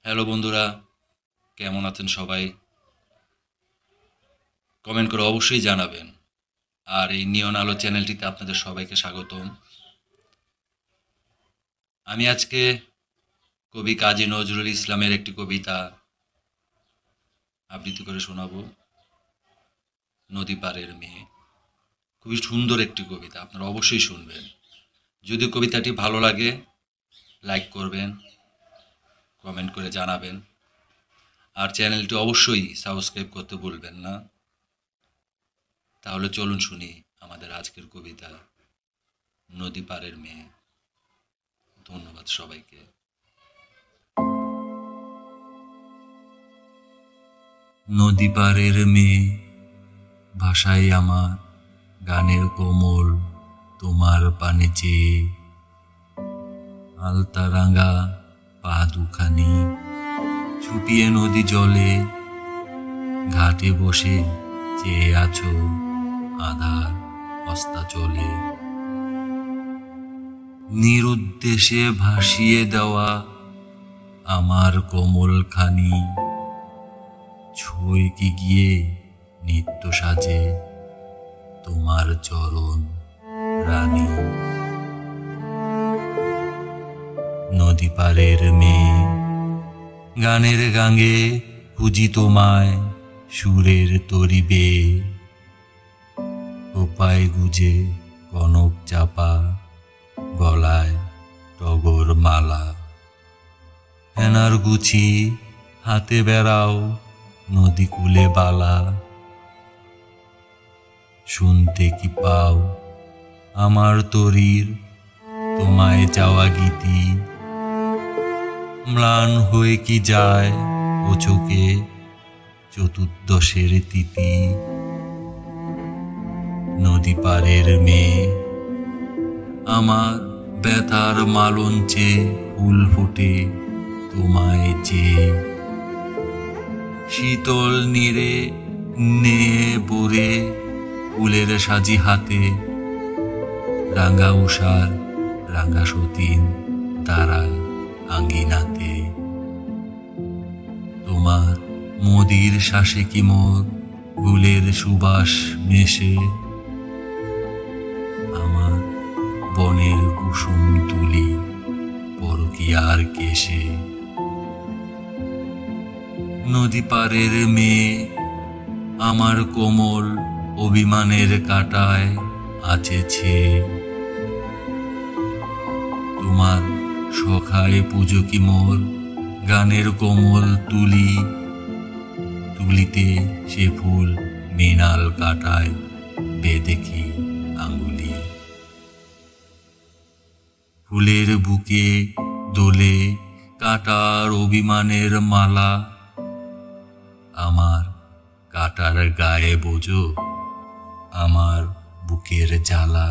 Hello বন্ধুরা, কেমন আছেন সবাই? কমেন্ট করে অবশ্যই জানাবেন। আর এই নিয়ন আলো চ্যানেলটিতে আপনাদের সবাইকে স্বাগতম। আমি আজকে কবি কাজী নজরুল ইসলামের একটি কবিতা আবৃত্তি করে শোনাবো, নদী পাড়ের মেয়ে। খুবই সুন্দর একটি কবিতা, আপনারা অবশ্যই শুনবেন। যদি কবিতাটি ভালো লাগে লাইক করবেন, কমেন্ট করে জানাবেন। আর চ্যানেলটি অবশ্যই সাবস্ক্রাইব করতে ভুলবেন না। তাহলে চলুন শুনি আমাদের আজকের কবিতা, নদী পাড়ের মেয়ে। ধন্যবাদ সবাইকে। নদী পাড়ের মেয়ে, ভাষায় আমার গানের কোমল তোমার পানে চেয়ে, আলতা রাঙা পা দুখানি ছুটিয়ে নদী জলে, ঘাটে বসে চেয়ে আছো আধার অস্তাচলে। নিরুদ্দেশে ভাসিয়ে দেওয়া আমার কোমল খানি, ছই কি গিয়ে নিত্য সাজে তোমার চরণ রানী। নদী পাড়ের মেয়ে, গানের গাঙ্গে খুঁজি তোমায় সুরের তরিবে, কোপায় গুজে কনক চাপা, গলায় টগর মালা। হেনার গুছি হাতে বেড়াও, নদী কূলে বালা। শুনতে কি পাও আমার তরীর তোমায় চাওয়া গীতি, ম্লান হয়ে কি যায় ও চোখে চতুর্দশের তিথি। নদী পাড়ের মেয়ে, আমার ব্যথার মালঞ্চে ফুল ফোটে তোমায় চেয়ে, শীতল নীরে নেয়ে পড়ে ফুলের সাজি হাতে, রাঙা উষার রাঙা সতীন দাঁড়ায় আঙ্গিনাতে। তোমার মদির শ্বাসে কি মোর গুলের সুবাস মেশে, আমার বনের কুসুম তুলি পরকীয়ার কেশে। নদী পাড়ের মেয়ে, আমার কোমল অভিমানের কাঁটায় আছে ছেয়ে, তোমার সখায় পুজো কি মোর গানের কোমল তুলি, তুলিতে সে ফুল মৃণাল কাটায় বেঁধেকি আঙ্গুলি। ফুলের বুকে দোলে কাটার অভিমানের মালা, আমার কাটার গায়ে বোঝো আমার বুকের জ্বালা।